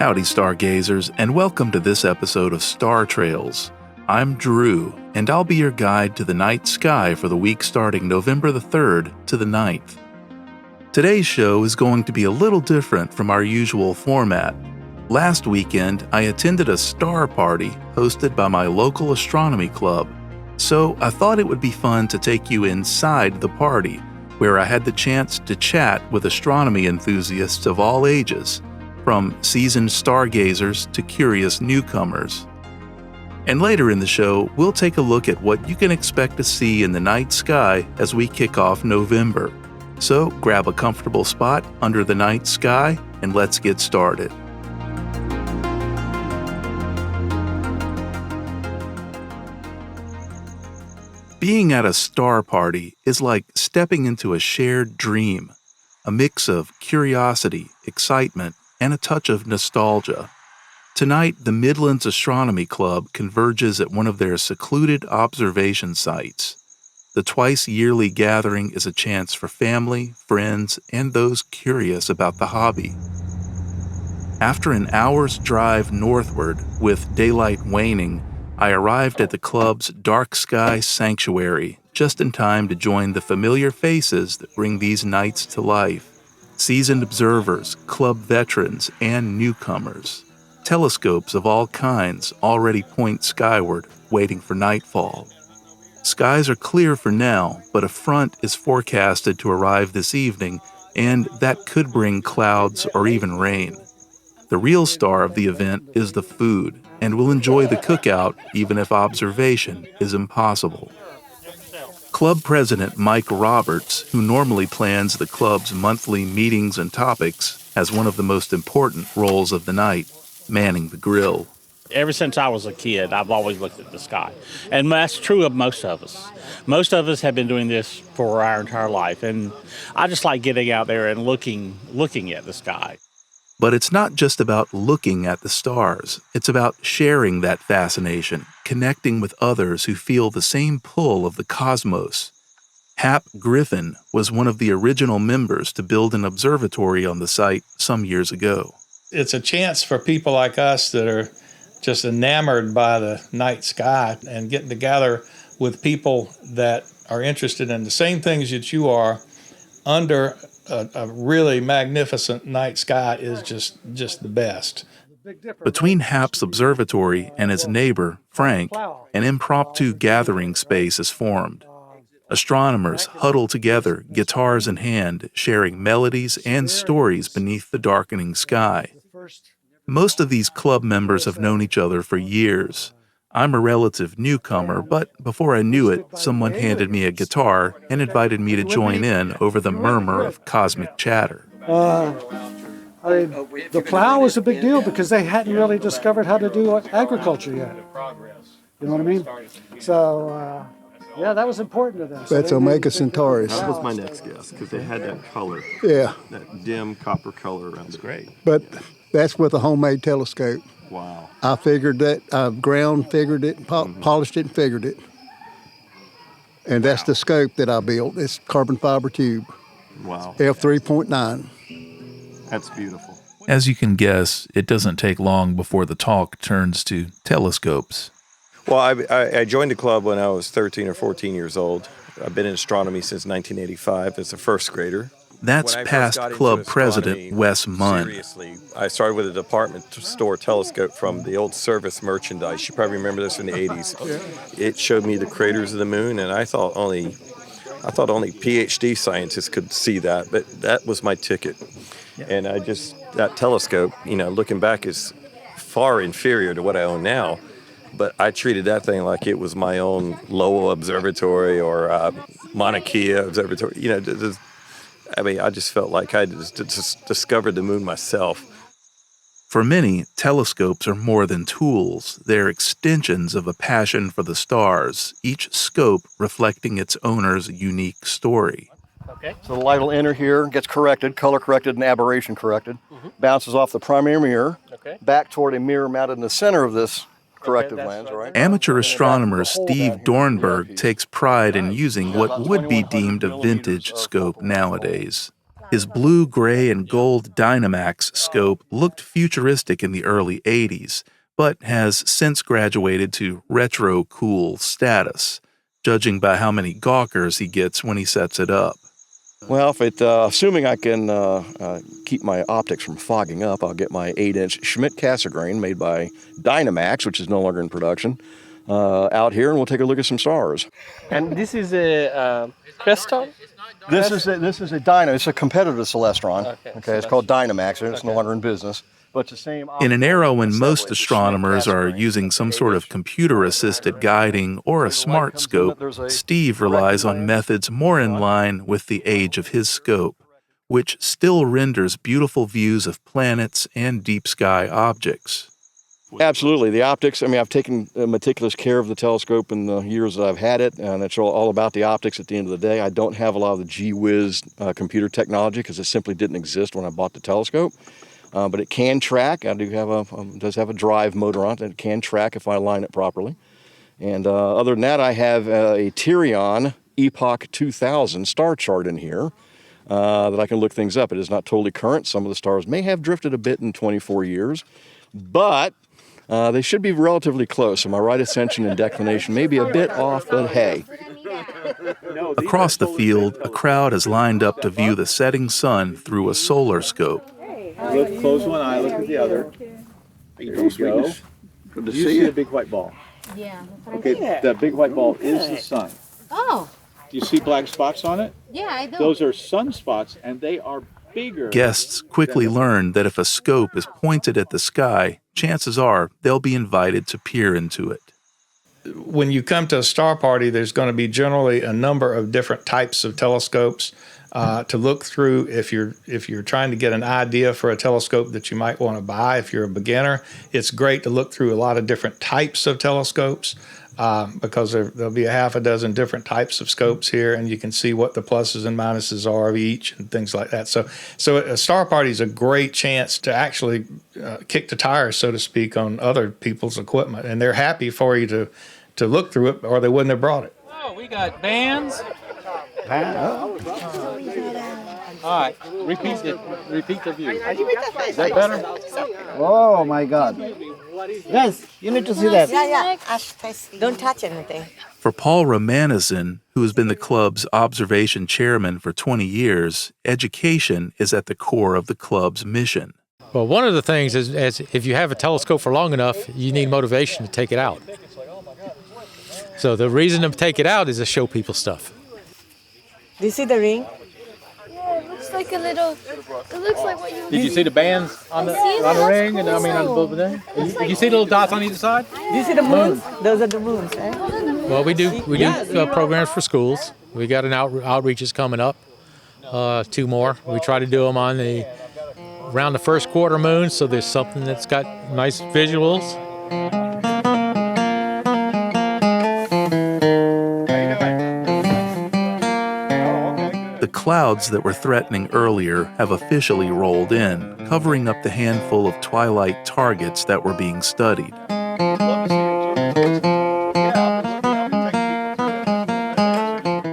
Howdy, stargazers, and welcome to this episode of Star Trails. I'm Drew, and I'll be your guide to the night sky for the week starting November the 3rd to the 9th. Today's show is going to be a little different from our usual format. Last weekend, I attended a star party hosted by my local astronomy club, so I thought it would be fun to take you inside the party, where I had the chance to chat with astronomy enthusiasts of all ages, from seasoned stargazers to curious newcomers. And later in the show, we'll take a look at what you can expect to see in the night sky as we kick off November. So grab a comfortable spot under the night sky and let's get started. Being at a star party is like stepping into a shared dream, a mix of curiosity, excitement, and a touch of nostalgia. Tonight, the Midlands Astronomy Club converges at one of their secluded observation sites. The twice-yearly gathering is a chance for family, friends, and those curious about the hobby. After an hour's drive northward, with daylight waning, I arrived at the club's dark sky sanctuary just in time to join the familiar faces that bring these nights to life. Seasoned observers, club veterans, and newcomers. Telescopes of all kinds already point skyward, waiting for nightfall. Skies are clear for now, but a front is forecasted to arrive this evening, and that could bring clouds or even rain. The real star of the event is the food, and we'll enjoy the cookout even if observation is impossible. Club President Mike Roberts, who normally plans the club's monthly meetings and topics, has one of the most important roles of the night, manning the grill. Ever since I was a kid, I've always looked at the sky. And that's true of most of us. Most of us have been doing this for our entire life. And I just like getting out there and looking at the sky. But it's not just about looking at the stars. It's about sharing that fascination, connecting with others who feel the same pull of the cosmos. Hap Griffin was one of the original members to build an observatory on the site some years ago. It's a chance for people like us that are just enamored by the night sky and getting together with people that are interested in the same things that you are under a really magnificent night sky is just the best. Between Hap's observatory and his neighbor, Frank, an impromptu gathering space is formed. Astronomers huddle together, guitars in hand, sharing melodies and stories beneath the darkening sky. Most of these club members have known each other for years. I'm a relative newcomer, but before I knew it, someone handed me a guitar and invited me to join in over the murmur of cosmic chatter. The plow was a big deal because they hadn't really discovered how to do agriculture yet. You know what I mean? So, yeah, that was important to them. That's Omega Centaurus. That was my next guess, because they had that color. Yeah. That dim copper color around it. That's great. But that's with a homemade telescope. Wow. I figured that, ground figured it, polished it and figured it. And that's the scope that I built. It's carbon fiber tube. Wow. F3.9. That's beautiful. As you can guess, it doesn't take long before the talk turns to telescopes. Well, I joined the club when I was 13 or 14 years old. I've been in astronomy since 1985 as a first grader. That's past club president Wes Munn. Seriously, I started with a department store telescope from the old service merchandise. You probably remember this in the 80s. It showed me the craters of the moon, and I thought only PhD scientists could see that, but that was my ticket. And that telescope, looking back, is far inferior to what I own now. But I treated that thing like it was my own Lowell Observatory or Mauna Kea Observatory. I just felt like I just discovered the moon myself. For many, telescopes are more than tools. They're extensions of a passion for the stars, each scope reflecting its owner's unique story. Okay. So the light will enter here, gets corrected, color corrected and aberration corrected, bounces off the primary mirror, back toward a mirror mounted in the center of this corrective lens, right? Amateur astronomer Steve Dornberg takes pride in using what would be deemed a vintage scope nowadays. His blue, gray, and gold Dynamax scope looked futuristic in the early 80s, but has since graduated to retro cool status, judging by how many gawkers he gets when he sets it up. Well, assuming I can keep my optics from fogging up, I'll get my 8-inch Schmidt Cassegrain made by Dynamax, which is no longer in production, out here, and we'll take a look at some stars. And this is a crescent? This is a Dyna. It's a competitor to Celestron. Okay, it's called Dynamax, and it's no longer in business. But the same. In an era when most astronomers are using some sort of computer-assisted guiding or a smart scope, Steve relies on methods more in line with the age of his scope, which still renders beautiful views of planets and deep sky objects. Absolutely. The optics, I've taken meticulous care of the telescope in the years that I've had it, and it's all about the optics at the end of the day. I don't have a lot of the gee-whiz computer technology because it simply didn't exist when I bought the telescope. But it can track. I do have does have a drive motor on it, and it can track if I align it properly. And other than that, I have a Tyrion Epoch 2000 star chart in here that I can look things up. It is not totally current. Some of the stars may have drifted a bit in 24 years, but they should be relatively close. So my right ascension and declination may be a bit off, but hey. Across the field, a crowd has lined up to view the setting sun through a solar scope. Look, close one eye, look at the other. There you go. Good to You see see you. the big white ball? Yeah. Okay, that big white ball is the sun. Oh, Do you see black spots on it? yeah, I do. Those are sunspots, and they are bigger. Guests quickly learn that if a scope is pointed at the sky, chances are they'll be invited to peer into it. When you come to a star party, there's going to be generally a number of different types of telescopes to look through. If you're trying to get an idea for a telescope that you might want to buy, if you're a beginner, it's great to look through a lot of different types of telescopes because there'll be a half a dozen different types of scopes here, and you can see what the pluses and minuses are of each and things like that. So a star party is a great chance to actually kick the tires, so to speak, on other people's equipment, and they're happy for you to look through it, or they wouldn't have brought it. Oh, we got bands. All right, repeat the view. Is that better? Oh my God. Yes, you need to see that. Yeah. Don't touch anything. For Paul Romanizin, who has been the club's observation chairman for 20 years, education is at the core of the club's mission. Well, one of the things is if you have a telescope for long enough, you need motivation to take it out. So the reason to take it out is to show people stuff. Do you see the ring? Yeah, it looks like a little. It looks like what you. Did you see the bands on the ring and on the thing? Did you see the little dots on either side? Do you see the moons? Those are the moons, eh? Well, we do programs for schools. We got an outreaches coming up, 2 more. We try to do them around the first quarter moon, so there's something that's got nice visuals. The clouds that were threatening earlier have officially rolled in, covering up the handful of twilight targets that were being studied.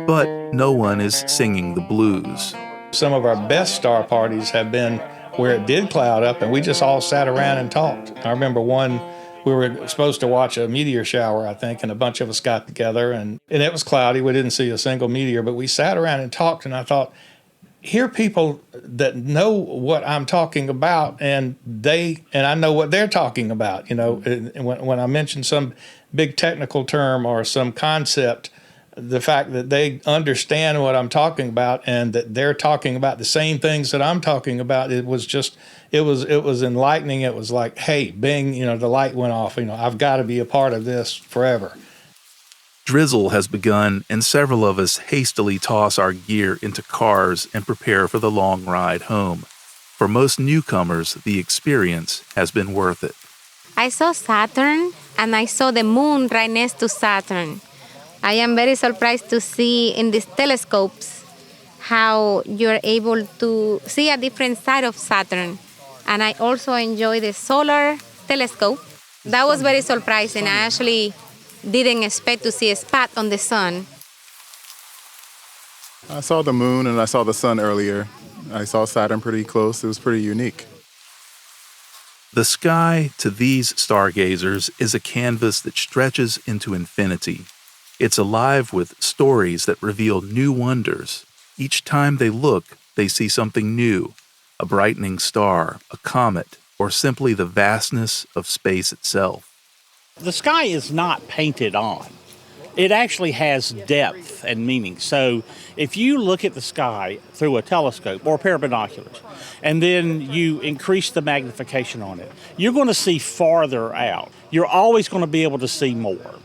But no one is singing the blues. Some of our best star parties have been where it did cloud up and we just all sat around and talked. I remember one, we were supposed to watch a meteor shower, I think, and a bunch of us got together and it was cloudy. We didn't see a single meteor, but we sat around and talked, and I thought, here are people that know what I'm talking about, and I know what they're talking about. You know, when I mention some big technical term or some concept, the fact that they understand what I'm talking about and that they're talking about the same things that I'm talking about, it was enlightening. It was like, hey, bing, the light went off. I've got to be a part of this forever. Drizzle has begun, and several of us hastily toss our gear into cars and prepare for the long ride home. For most newcomers, the experience has been worth it. I saw Saturn, and I saw the moon right next to Saturn. I am very surprised to see in these telescopes how you're able to see a different side of Saturn. And I also enjoy the solar telescope. That was very surprising. I actually didn't expect to see a spot on the sun. I saw the moon and I saw the sun earlier. I saw Saturn pretty close. It was pretty unique. The sky, to these stargazers, is a canvas that stretches into infinity. It's alive with stories that reveal new wonders. Each time they look, they see something new, a brightening star, a comet, or simply the vastness of space itself. The sky is not painted on. It actually has depth and meaning. So if you look at the sky through a telescope or a pair of binoculars, and then you increase the magnification on it, you're going to see farther out. You're always going to be able to see more.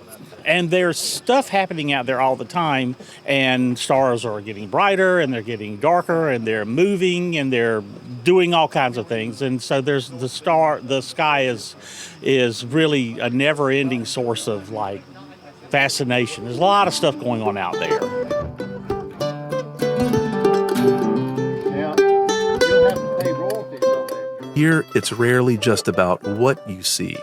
And there's stuff happening out there all the time, and stars are getting brighter, and they're getting darker, and they're moving, and they're doing all kinds of things. And so there's the sky is really a never-ending source of fascination. There's a lot of stuff going on out there. Here, it's rarely just about what you see.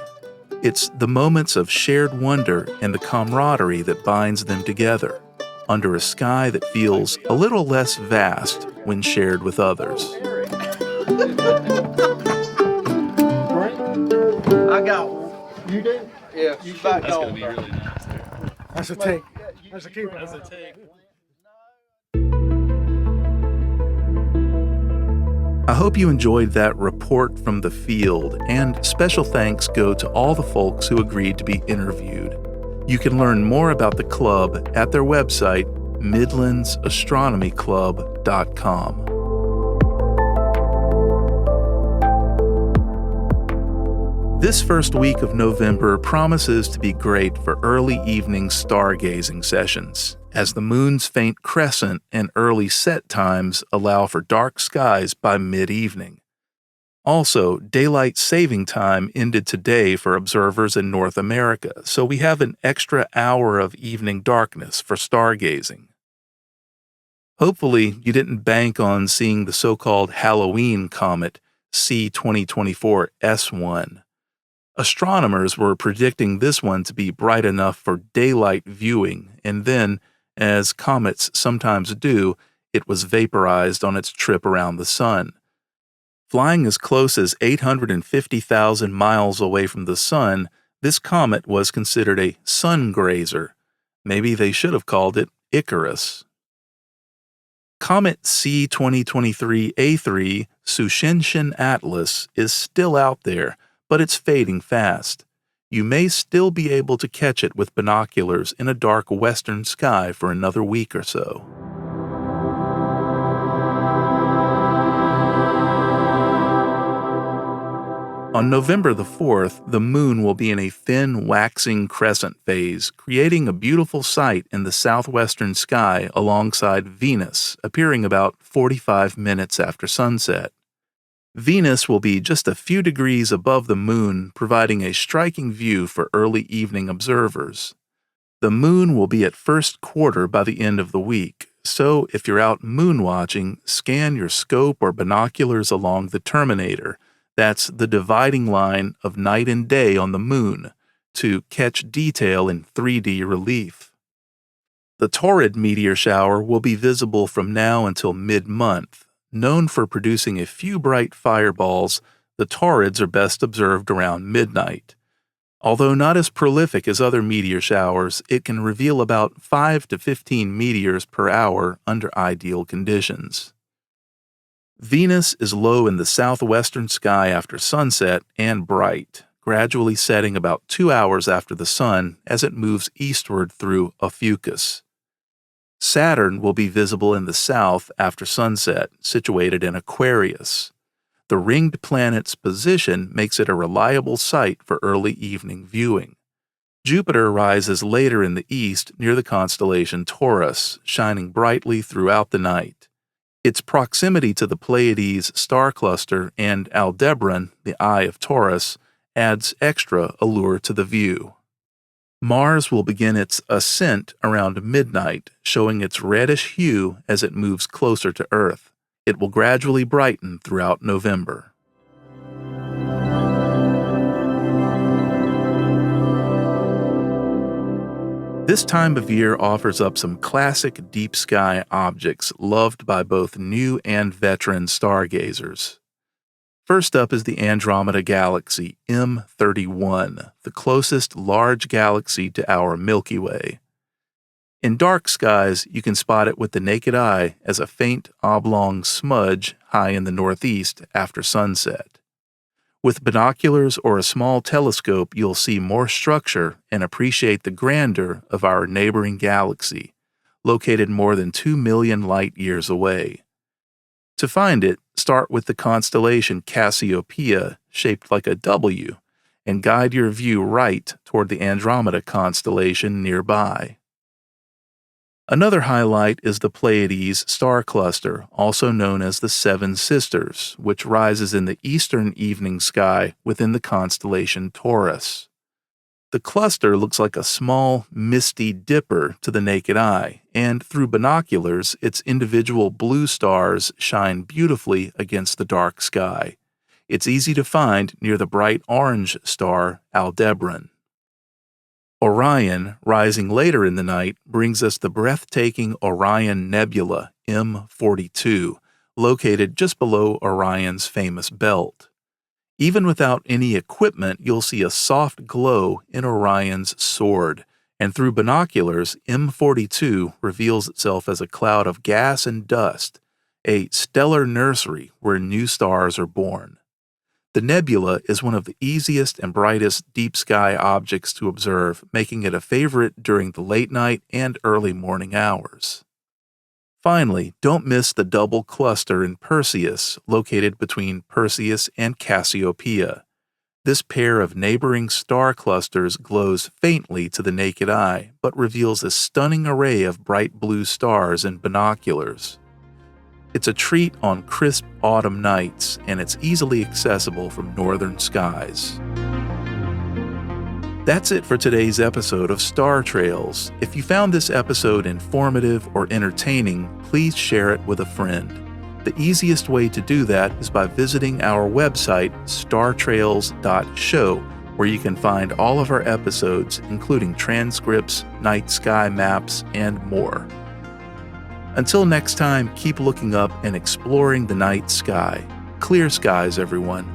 It's the moments of shared wonder and the camaraderie that binds them together, under a sky that feels a little less vast when shared with others. I got one. You do? Yeah. You back That's on. going to be really nice there. That's a take. That's a keeper. That's a take. I hope you enjoyed that report from the field, and special thanks go to all the folks who agreed to be interviewed. You can learn more about the club at their website, midlandsastronomyclub.com. This first week of November promises to be great for early evening stargazing sessions, as the moon's faint crescent and early set times allow for dark skies by mid-evening. Also, daylight saving time ended today for observers in North America, so we have an extra hour of evening darkness for stargazing. Hopefully, you didn't bank on seeing the so-called Halloween comet C2024 S1. Astronomers were predicting this one to be bright enough for daylight viewing, and then, as comets sometimes do, it was vaporized on its trip around the sun. Flying as close as 850,000 miles away from the sun, this comet was considered a sun grazer. Maybe they should have called it Icarus. Comet C2023A3 Sushinshin Atlas is still out there, but it's fading fast. You may still be able to catch it with binoculars in a dark western sky for another week or so. On November the 4th, the moon will be in a thin, waxing crescent phase, creating a beautiful sight in the southwestern sky alongside Venus, appearing about 45 minutes after sunset. Venus will be just a few degrees above the moon, providing a striking view for early evening observers. The moon will be at first quarter by the end of the week, so if you're out moon watching, scan your scope or binoculars along the terminator, that's the dividing line of night and day on the moon, to catch detail in 3D relief. The Taurid Meteor Shower will be visible from now until mid-month. Known for producing a few bright fireballs, the Taurids are best observed around midnight. Although not as prolific as other meteor showers, it can reveal about 5 to 15 meteors per hour under ideal conditions. Venus is low in the southwestern sky after sunset and bright, gradually setting about 2 hours after the sun as it moves eastward through Ophiuchus. Saturn will be visible in the south after sunset, situated in Aquarius. The ringed planet's position makes it a reliable sight for early evening viewing. Jupiter rises later in the east near the constellation Taurus, shining brightly throughout the night. Its proximity to the Pleiades star cluster and Aldebaran, the eye of Taurus, adds extra allure to the view. Mars will begin its ascent around midnight, showing its reddish hue as it moves closer to Earth. It will gradually brighten throughout November. This time of year offers up some classic deep sky objects loved by both new and veteran stargazers. First up is the Andromeda Galaxy M31, the closest large galaxy to our Milky Way. In dark skies, you can spot it with the naked eye as a faint oblong smudge high in the northeast after sunset. With binoculars or a small telescope, you'll see more structure and appreciate the grandeur of our neighboring galaxy, located more than 2 million light-years away. To find it, start with the constellation Cassiopeia, shaped like a W, and guide your view right toward the Andromeda constellation nearby. Another highlight is the Pleiades star cluster, also known as the Seven Sisters, which rises in the eastern evening sky within the constellation Taurus. The cluster looks like a small, misty dipper to the naked eye, and through binoculars, its individual blue stars shine beautifully against the dark sky. It's easy to find near the bright orange star Aldebaran. Orion, rising later in the night, brings us the breathtaking Orion Nebula M42, located just below Orion's famous belt. Even without any equipment, you'll see a soft glow in Orion's sword, and through binoculars, M42 reveals itself as a cloud of gas and dust, a stellar nursery where new stars are born. The nebula is one of the easiest and brightest deep sky objects to observe, making it a favorite during the late night and early morning hours. Finally, don't miss the double cluster in Perseus, located between Perseus and Cassiopeia. This pair of neighboring star clusters glows faintly to the naked eye, but reveals a stunning array of bright blue stars in binoculars. It's a treat on crisp autumn nights, and it's easily accessible from northern skies. That's it for today's episode of Star Trails. If you found this episode informative or entertaining, please share it with a friend. The easiest way to do that is by visiting our website, startrails.show, where you can find all of our episodes, including transcripts, night sky maps, and more. Until next time, keep looking up and exploring the night sky. Clear skies, everyone.